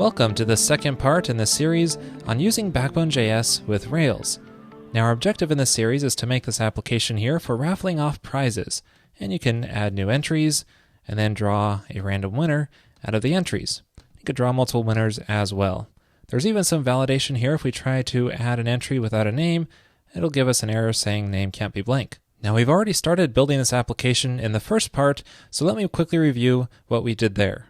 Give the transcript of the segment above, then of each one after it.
Welcome to the second part in the series on using Backbone.js with Rails. Now our objective in this series is to make this application here for raffling off prizes, and you can add new entries and then draw a random winner out of the entries. You could draw multiple winners as well. There's even some validation here. If we try to add an entry without a name, it'll give us an error saying name can't be blank. Now we've already started building this application in the first part, so let me quickly review what we did there.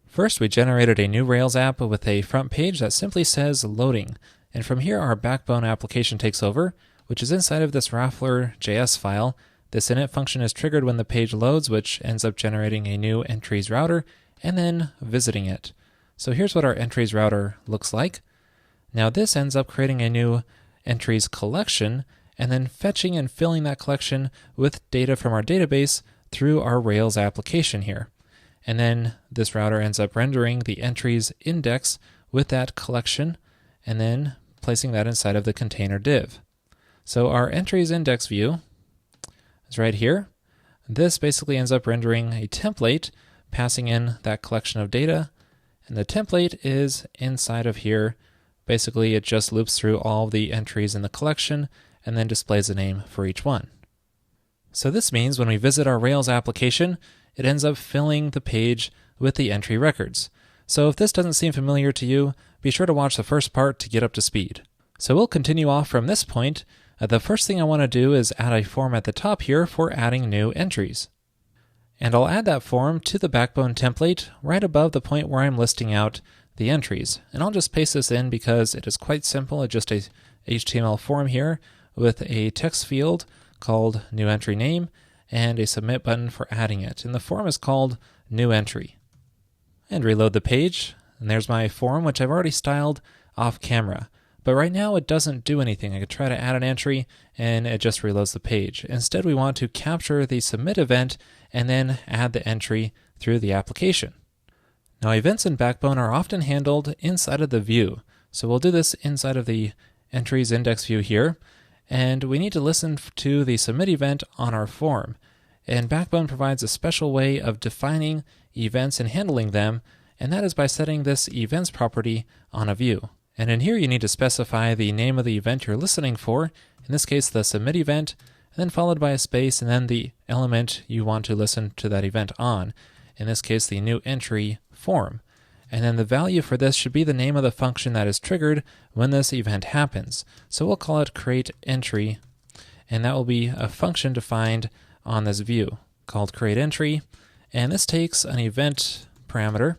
First, we generated a new Rails app with a front page that simply says loading. And from here, our Backbone application takes over, which is inside of this Raffler.js file. This init function is triggered when the page loads, which ends up generating a new entries router and then visiting it. So here's what our entries router looks like. Now this ends up creating a new entries collection and then fetching and filling that collection with data from our database through our Rails application here. And then this router ends up rendering the entries index with that collection and then placing that inside of the container div. So our entries index view is right here. This basically ends up rendering a template, passing in that collection of data, and the template is inside of here. Basically, it just loops through all the entries in the collection and then displays a name for each one. So this means when we visit our Rails application, it ends up filling the page with the entry records. So if this doesn't seem familiar to you, be sure to watch the first part to get up to speed. So we'll continue off from this point. The first thing I want to do is add a form at the top here for adding new entries. And I'll add that form to the Backbone template right above the point where I'm listing out the entries. And I'll just paste this in because it is quite simple. It's just a HTML form here with a text field called new entry name and a submit button for adding it. And the form is called new entry. And reload the page. And there's my form, which I've already styled off camera. But right now it doesn't do anything. I could try to add an entry and it just reloads the page. Instead, we want to capture the submit event and then add the entry through the application. Now events in Backbone are often handled inside of the view. So we'll do this inside of the entries index view here. And we need to listen to the submit event on our form. And Backbone provides a special way of defining events and handling them, and that is by setting this events property on a view. And in here you need to specify the name of the event you're listening for, in this case the submit event, and then followed by a space and then the element you want to listen to that event on, in this case the new entry form. And then the value for this should be the name of the function that is triggered when this event happens. So we'll call it create entry, and that will be a function defined on this view called create entry. And this takes an event parameter,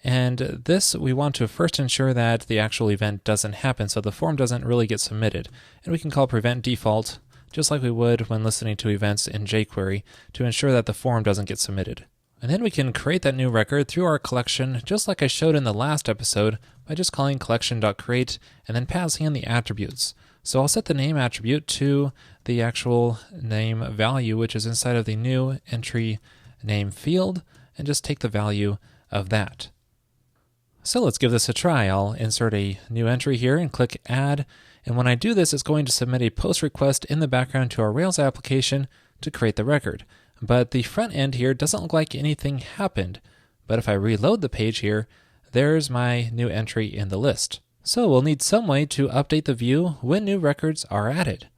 and this we want to first ensure that the actual event doesn't happen, so the form doesn't really get submitted. And we can call prevent default, just like we would when listening to events in jQuery, to ensure that the form doesn't get submitted. And then we can create that new record through our collection, just like I showed in the last episode, by just calling collection.create and then passing in the attributes. So I'll set the name attribute to the actual name value, which is inside of the new entry name field, and just take the value of that. So let's give this a try. I'll insert a new entry here and click add. And when I do this, it's going to submit a post request in the background to our Rails application to create the record. But the front end here doesn't look like anything happened. But if I reload the page here, there's my new entry in the list. So we'll need some way to update the view when new records are added.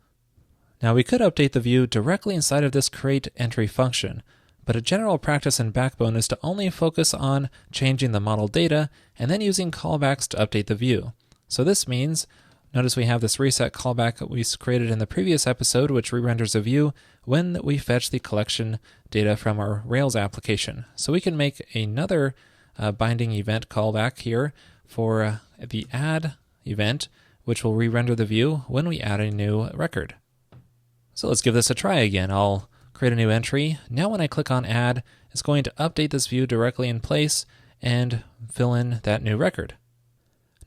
Now we could update the view directly inside of this create entry function, but a general practice in Backbone is to only focus on changing the model data and then using callbacks to update the view. So this means, notice we have this reset callback that we created in the previous episode, which re-renders a view when we fetch the collection data from our Rails application. So we can make another binding event callback here for the add event, which will re-render the view when we add a new record. So let's give this a try again. I'll create a new entry. Now when I click on add, it's going to update this view directly in place and fill in that new record.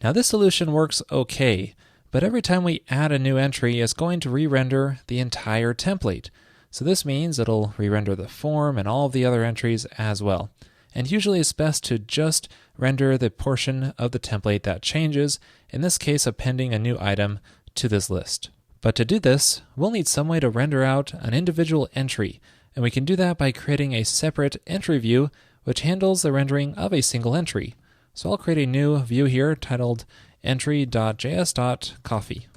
Now this solution works okay, but every time we add a new entry, it's going to re-render the entire template. So this means it'll re-render the form and all of the other entries as well. And usually it's best to just render the portion of the template that changes, in this case appending a new item to this list. But to do this, we'll need some way to render out an individual entry, and we can do that by creating a separate entry view which handles the rendering of a single entry. So I'll create a new view here titled entry.js.coffee.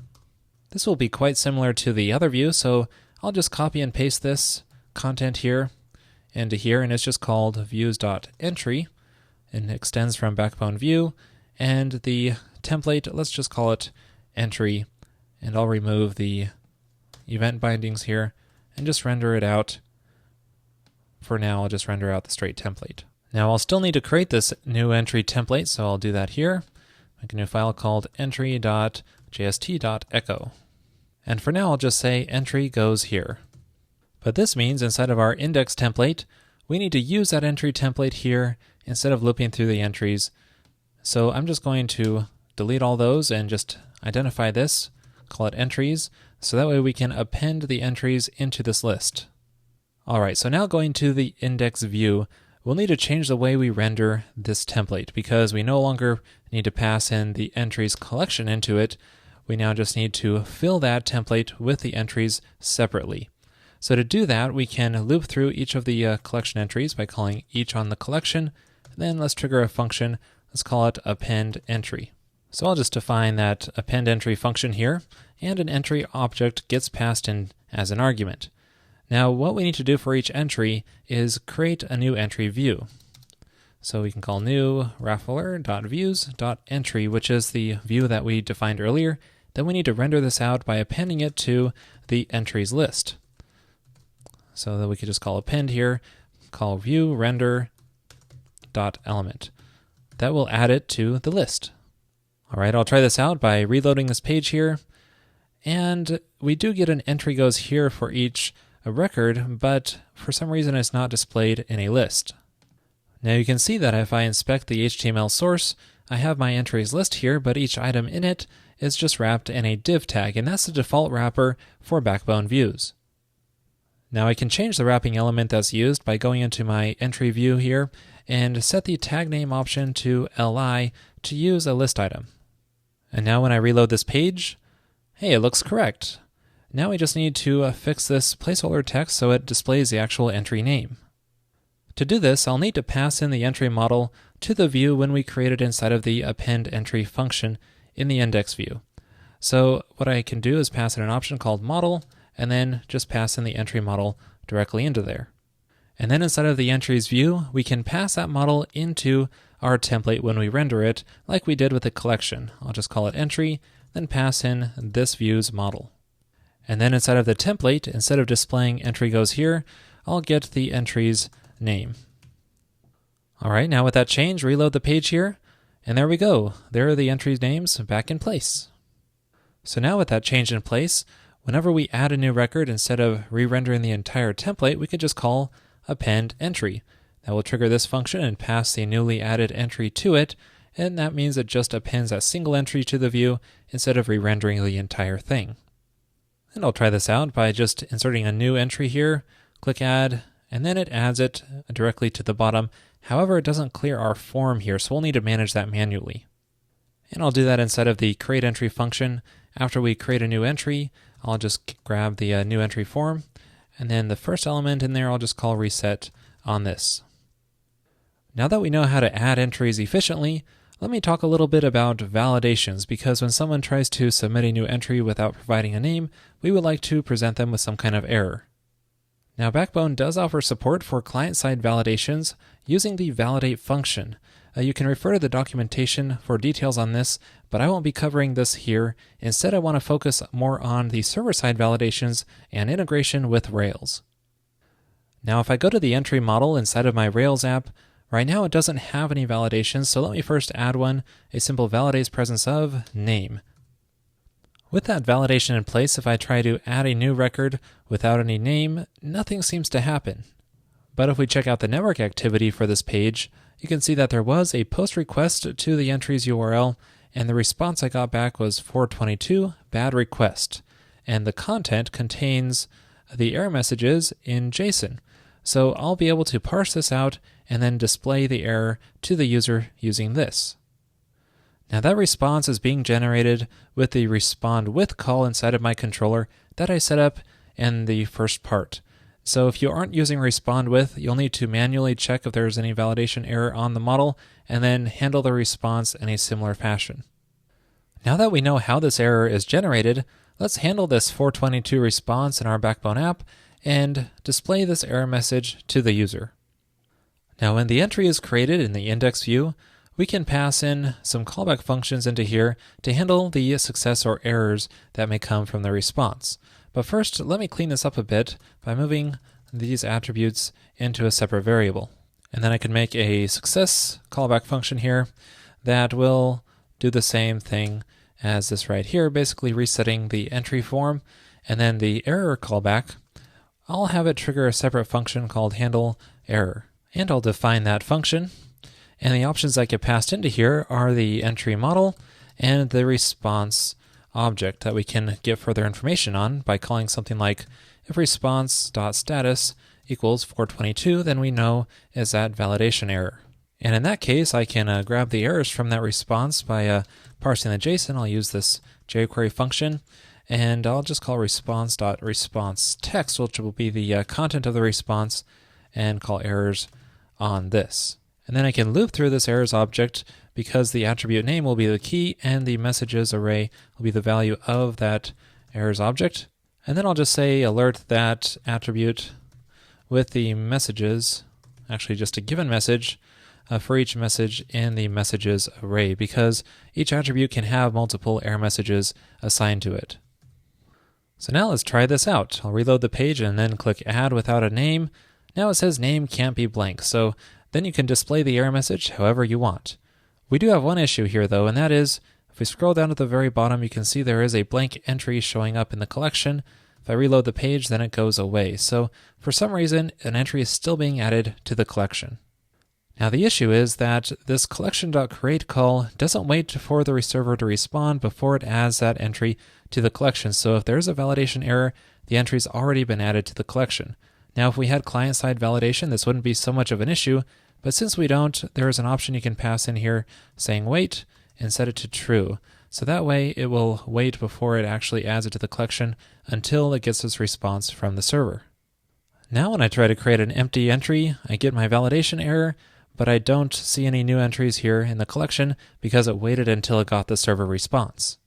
This will be quite similar to the other view, so I'll just copy and paste this content here into here, and it's just called views.entry, and extends from Backbone View, and the template, let's just call it entry, and I'll remove the event bindings here and just render it out. For now, I'll just render out the straight template. Now I'll still need to create this new entry template, so I'll do that here. Make a new file called entry.jst.echo. And for now, I'll just say entry goes here. But this means inside of our index template, we need to use that entry template here instead of looping through the entries. So I'm just going to delete all those and just identify this, call it entries, so that way we can append the entries into this list. All right, so now going to the index view, we'll need to change the way we render this template because we no longer need to pass in the entries collection into it. We now just need to fill that template with the entries separately. So to do that, we can loop through each of the collection entries by calling each on the collection. And then let's trigger a function. Let's call it append entry. So I'll just define that append entry function here, and an entry object gets passed in as an argument. Now what we need to do for each entry is create a new entry view. So we can call new raffler.views.entry, which is the view that we defined earlier. Then we need to render this out by appending it to the entries list. So that we could just call append here, call view render.element. That will add it to the list. All right, I'll try this out by reloading this page here. And we do get an entry goes here for each record, but for some reason it's not displayed in a list. Now you can see that if I inspect the HTML source, I have my entries list here, but each item in it is just wrapped in a div tag, and that's the default wrapper for Backbone views. Now I can change the wrapping element that's used by going into my entry view here and set the tag name option to li to use a list item. And now when I reload this page, hey, it looks correct. Now we just need to fix this placeholder text so it displays the actual entry name. To do this, I'll need to pass in the entry model to the view when we create it inside of the append entry function in the index view. So what I can do is pass in an option called model, and then just pass in the entry model directly into there. And then inside of the entries view, we can pass that model into our template when we render it, like we did with the collection. I'll just call it entry, then pass in this view's model. And then inside of the template, instead of displaying entry goes here, I'll get the entry's name. All right, now with that change, reload the page here, and there we go. There are the entries names back in place. So now with that change in place, whenever we add a new record, instead of re-rendering the entire template, we could just call append entry. That will trigger this function and pass the newly added entry to it, and that means it just appends that single entry to the view instead of re-rendering the entire thing. And I'll try this out by just inserting a new entry here, click add, and then it adds it directly to the bottom. However, it doesn't clear our form here, so we'll need to manage that manually. And I'll do that inside of the create entry function. After we create a new entry, I'll just grab the new entry form, and then the first element in there I'll just call reset on this. Now that we know how to add entries efficiently, let me talk a little bit about validations, because when someone tries to submit a new entry without providing a name, we would like to present them with some kind of error. Now Backbone does offer support for client-side validations using the validate function. You can refer to the documentation for details on this, but I won't be covering this here. Instead, I want to focus more on the server-side validations and integration with Rails. Now, if I go to the entry model inside of my Rails app, right now it doesn't have any validations, so let me first add one, a simple validates presence of name. With that validation in place, if I try to add a new record without any name, nothing seems to happen. But if we check out the network activity for this page, you can see that there was a post request to the entry's URL, and the response I got back was 422 bad request. And the content contains the error messages in JSON. So I'll be able to parse this out and then display the error to the user using this. Now that response is being generated with the respond with call inside of my controller that I set up in the first part. So if you aren't using respond with, you'll need to manually check if there's any validation error on the model and then handle the response in a similar fashion. Now that we know how this error is generated, let's handle this 422 response in our Backbone app and display this error message to the user. Now when the entry is created in the index view, we can pass in some callback functions into here to handle the success or errors that may come from the response. But first, let me clean this up a bit by moving these attributes into a separate variable. And then I can make a success callback function here that will do the same thing as this right here, basically resetting the entry form. And then the error callback, I'll have it trigger a separate function called handle error. And I'll define that function. And the options that get passed into here are the entry model and the response object that we can get further information on by calling something like if response.status equals 422, then we know is that validation error. And in that case, I can grab the errors from that response by parsing the JSON. I'll use this jQuery function, and I'll just call response.responseText, which will be the content of the response, and call errors on this. And then I can loop through this errors object because the attribute name will be the key and the messages array will be the value of that errors object. And then I'll just say alert that attribute with the messages, actually just a given message for each message in the messages array, because each attribute can have multiple error messages assigned to it. So now let's try this out. I'll reload the page and then click add without a name. Now it says name can't be blank, so then you can display the error message however you want. We do have one issue here though, and that is if we scroll down to the very bottom, you can see there is a blank entry showing up in the collection. If I reload the page, then it goes away. So for some reason, an entry is still being added to the collection. Now the issue is that this collection.create call doesn't wait for the server to respond before it adds that entry to the collection. So if there's a validation error, the entry's already been added to the collection. Now if we had client-side validation, this wouldn't be so much of an issue, but since we don't, there is an option you can pass in here saying wait and set it to true. So that way it will wait before it actually adds it to the collection until it gets this response from the server. Now when I try to create an empty entry, I get my validation error, but I don't see any new entries here in the collection because it waited until it got the server response.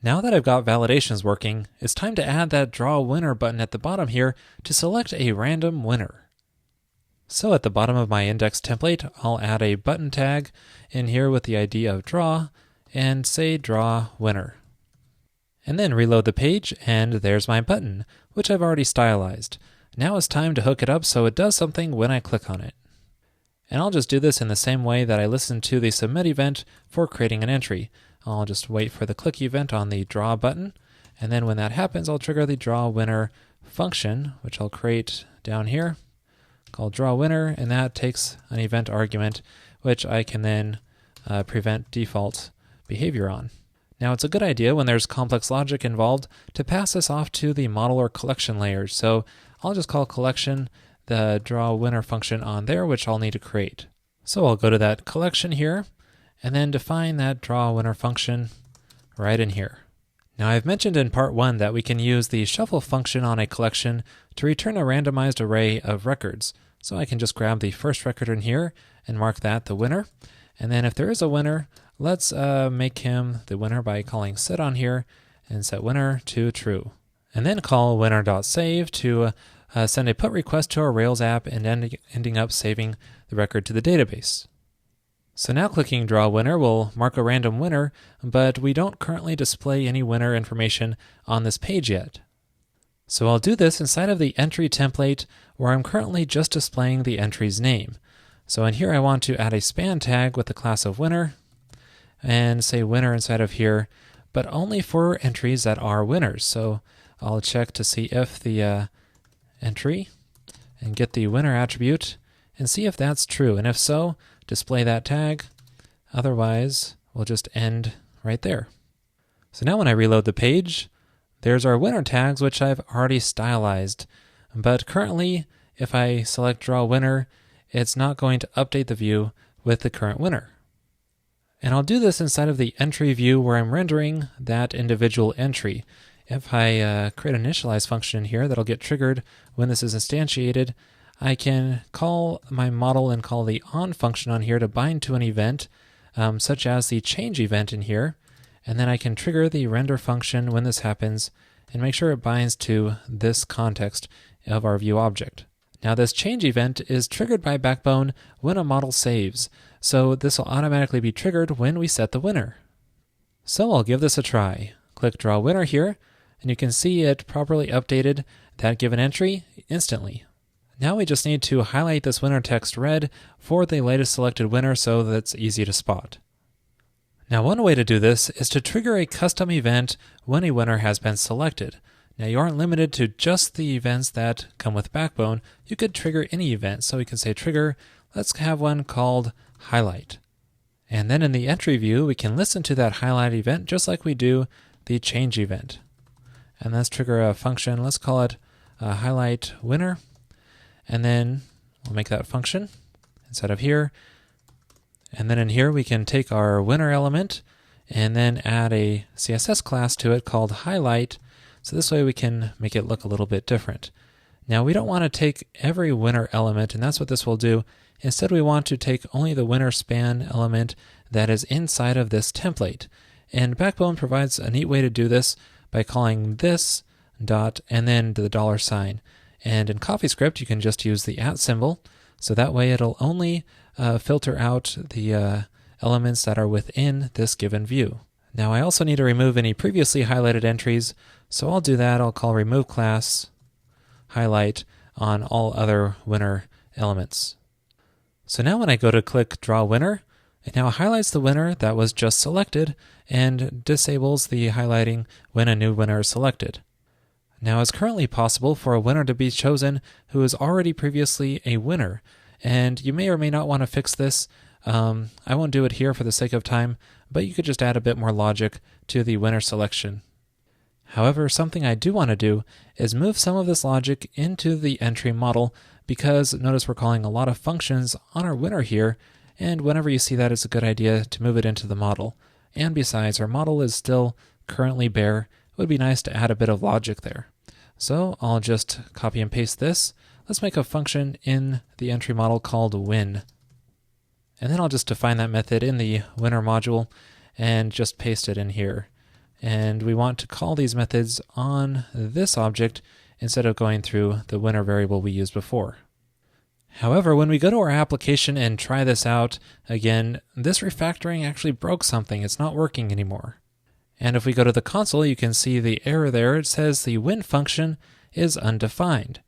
Now that I've got validations working, it's time to add that draw winner button at the bottom here to select a random winner. So at the bottom of my index template, I'll add a button tag in here with the ID of draw and say draw winner. And then reload the page and there's my button, which I've already stylized. Now it's time to hook it up so it does something when I click on it. And I'll just do this in the same way that I listened to the submit event for creating an entry. I'll just wait for the click event on the draw button, and then when that happens, I'll trigger the draw winner function, which I'll create down here, called draw winner, and that takes an event argument, which I can then prevent default behavior on. Now it's a good idea when there's complex logic involved to pass this off to the model or collection layers. So I'll just call collection the draw winner function on there, which I'll need to create. So I'll go to that collection here and then define that draw winner function right in here. Now I've mentioned in part 1 that we can use the shuffle function on a collection to return a randomized array of records. So I can just grab the first record in here and mark that the winner. And then if there is a winner, let's make him the winner by calling set on here and set winner to true. And then call winner.save to send a put request to our Rails app and ending up saving the record to the database. So now clicking draw winner will mark a random winner, but we don't currently display any winner information on this page yet. So I'll do this inside of the entry template where I'm currently just displaying the entry's name. So in here I want to add a span tag with the class of winner and say winner inside of here, but only for entries that are winners. So I'll check to see if the entry and get the winner attribute and see if that's true. And if so, display that tag. Otherwise, we'll just end right there. So now when I reload the page, there's our winner tags, which I've already stylized. But currently, if I select draw winner, it's not going to update the view with the current winner. And I'll do this inside of the entry view where I'm rendering that individual entry. if I create an initialize function in here that'll get triggered when this is instantiated, I can call my model and call the on function on here to bind to an event, such as the change event in here, and then I can trigger the render function when this happens and make sure it binds to this context of our view object. Now this change event is triggered by Backbone when a model saves, so this will automatically be triggered when we set the winner. So I'll give this a try. Click Draw Winner here, and you can see it properly updated that given entry instantly. Now we just need to highlight this winner text red for the latest selected winner so that it's easy to spot. Now one way to do this is to trigger a custom event when a winner has been selected. Now you aren't limited to just the events that come with Backbone. You could trigger any event. So we can say trigger, let's have one called highlight. And then in the entry view, we can listen to that highlight event just like we do the change event. And let's trigger a function, let's call it highlight winner. And then we'll make that function inside of here. And then in here, we can take our winner element and then add a CSS class to it called highlight. So this way we can make it look a little bit different. Now we don't want to take every winner element, and that's what this will do. Instead, we want to take only the winner span element that is inside of this template. And Backbone provides a neat way to do this by calling this dot and then the $sign. And in CoffeeScript, you can just use the @ symbol. So that way it'll only filter out the elements that are within this given view. Now I also need to remove any previously highlighted entries. So I'll do that. I'll call remove class highlight on all other winner elements. So now when I go to click draw winner, it now highlights the winner that was just selected and disables the highlighting when a new winner is selected. Now it's currently possible for a winner to be chosen who is already previously a winner, and you may or may not want to fix this. I won't do it here for the sake of time, but you could just add a bit more logic to the winner selection. However, something I do want to do is move some of this logic into the entry model, because notice we're calling a lot of functions on our winner here, and whenever you see that, it's a good idea to move it into the model. And besides, our model is still currently bare. It would be nice to add a bit of logic there. So I'll just copy and paste this. Let's make a function in the entry model called win. And then I'll just define that method in the winner module and just paste it in here. And we want to call these methods on this object instead of going through the winner variable we used before. However, when we go to our application and try this out, again, this refactoring actually broke something. It's not working anymore. And if we go to the console, you can see the error there. It says the win function is undefined.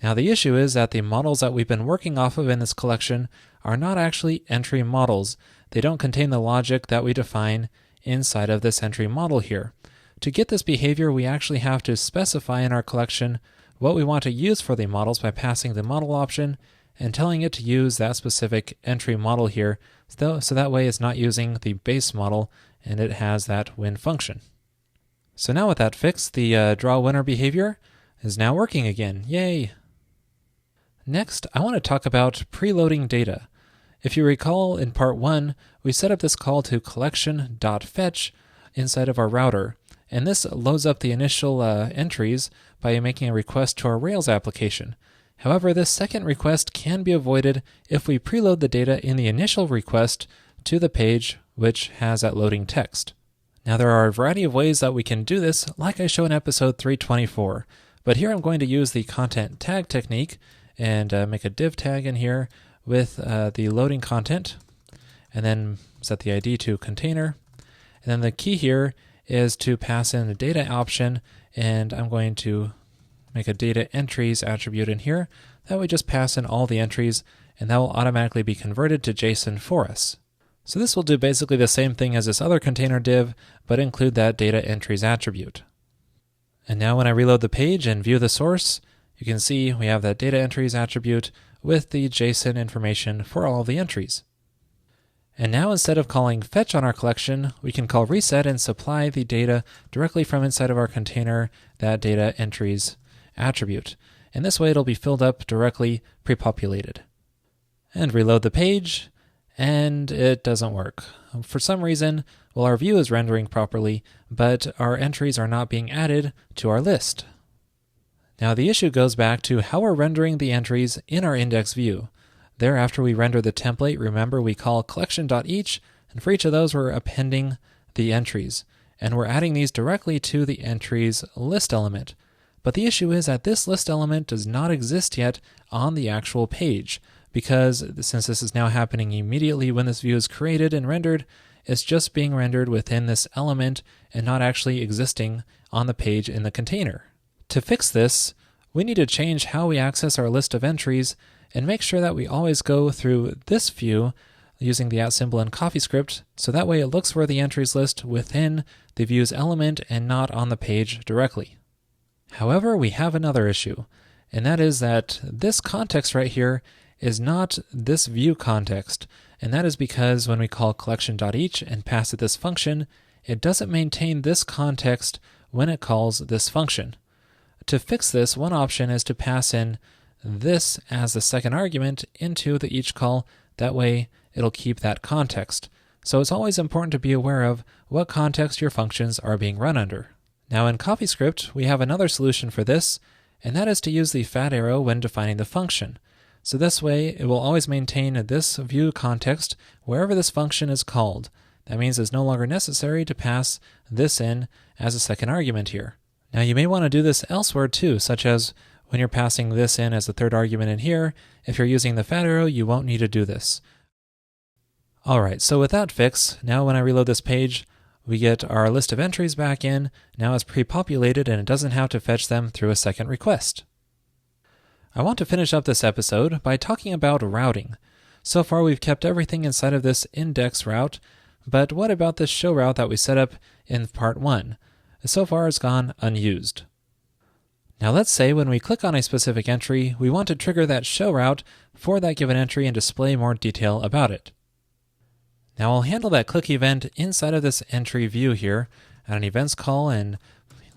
Now the issue is that the models that we've been working off of in this collection are not actually entry models. They don't contain the logic that we define inside of this entry model here. To get this behavior, we actually have to specify in our collection what we want to use for the models by passing the model option and telling it to use that specific entry model here, so that way it's not using the base model and it has that win function. So now with that fixed, the draw winner behavior is now working again. Yay! Next, I want to talk about preloading data. If you recall, in part 1, we set up this call to collection.fetch inside of our router, and this loads up the initial entries by making a request to our Rails application. However, this second request can be avoided if we preload the data in the initial request to the page which has that loading text. Now there are a variety of ways that we can do this, like I show in episode 324, but here I'm going to use the content tag technique and make a div tag in here with the loading content, and then set the ID to container. And then the key here is to pass in the data option, and I'm going to make a data entries attribute in here. That way just pass in all the entries, and that will automatically be converted to JSON for us. So this will do basically the same thing as this other container div, but include that data entries attribute. And now when I reload the page and view the source, you can see we have that data entries attribute with the JSON information for all of the entries. And now instead of calling fetch on our collection, we can call reset and supply the data directly from inside of our container, that data entries attribute. And this way it'll be filled up directly pre-populated. And reload the page, and it doesn't work. For some reason, well, our view is rendering properly, but our entries are not being added to our list. Now the issue goes back to how we're rendering the entries in our index view. Thereafter we render the template. Remember, we call collection.each, and for each of those we're appending the entries, and we're adding these directly to the entries list element. But the issue is that this list element does not exist yet on the actual page, because since this is now happening immediately when this view is created and rendered, it's just being rendered within this element and not actually existing on the page in the container. To fix this, we need to change how we access our list of entries and make sure that we always go through this view using the @ symbol in CoffeeScript, so that way it looks for the entries list within the view's element and not on the page directly. However, we have another issue, and that is that this context right here is not this view context, and that is because when we call collection.each and pass it this function, it doesn't maintain this context when it calls this function. To fix this, one option is to pass in this as the second argument into the each call. That way it'll keep that context. So it's always important to be aware of what context your functions are being run under. Now in CoffeeScript, we have another solution for this, and that is to use the fat arrow when defining the function. So this way it will always maintain this view context wherever this function is called. That means it's no longer necessary to pass this in as a second argument here. Now you may want to do this elsewhere too, such as when you're passing this in as the third argument in here. If you're using the fat arrow, you won't need to do this. Alright, so with that fix, now when I reload this page, we get our list of entries back in. Now it's pre-populated and it doesn't have to fetch them through a second request. I want to finish up this episode by talking about routing. So far we've kept everything inside of this index route, but what about this show route that we set up in part 1? So far it's gone unused. Now let's say when we click on a specific entry, we want to trigger that show route for that given entry and display more detail about it. Now I'll handle that click event inside of this entry view here at an events call and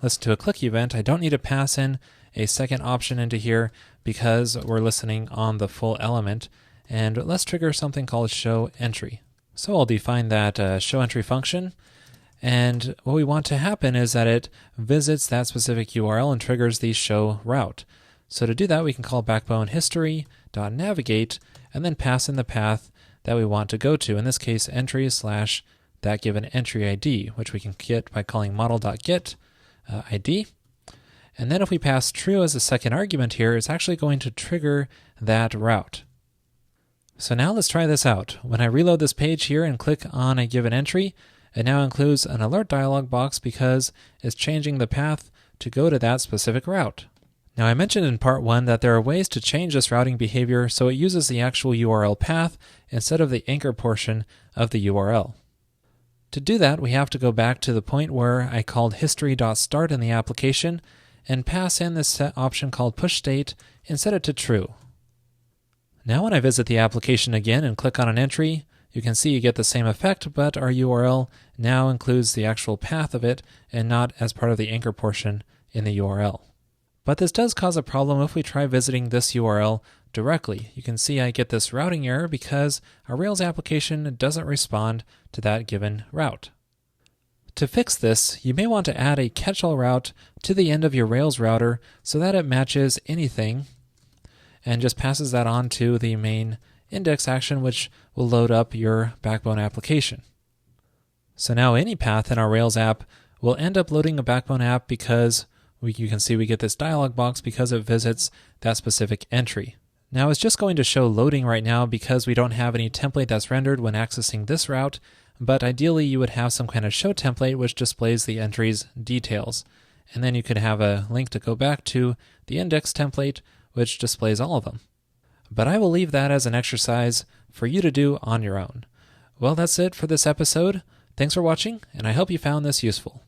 listen to a click event. I don't need to pass in a second option into here because we're listening on the full element. And let's trigger something called show entry. So I'll define that show entry function. And what we want to happen is that it visits that specific URL and triggers the show route. So to do that, we can call backbone history.navigate and then pass in the path that we want to go to. In this case, entry / that given entry ID, which we can get by calling model.get ID. And then if we pass true as a second argument here, it's actually going to trigger that route. So now let's try this out. When I reload this page here and click on a given entry, it now includes an alert dialog box because it's changing the path to go to that specific route. Now I mentioned in part 1 that there are ways to change this routing behavior so it uses the actual URL path instead of the anchor portion of the URL. To do that, we have to go back to the point where I called history.start in the application and pass in this set option called push state and set it to true. Now when I visit the application again and click on an entry, you can see you get the same effect, but our URL now includes the actual path of it and not as part of the anchor portion in the URL. But this does cause a problem if we try visiting this URL directly. You can see I get this routing error because our Rails application doesn't respond to that given route. To fix this, you may want to add a catch-all route to the end of your Rails router so that it matches anything and just passes that on to the main index action, which will load up your Backbone application. So now any path in our Rails app will end up loading a Backbone app because you can see we get this dialog box because it visits that specific entry. Now it's just going to show loading right now because we don't have any template that's rendered when accessing this route, but ideally you would have some kind of show template which displays the entry's details. And then you could have a link to go back to the index template which displays all of them. But I will leave that as an exercise for you to do on your own. Well, that's it for this episode. Thanks for watching, and I hope you found this useful.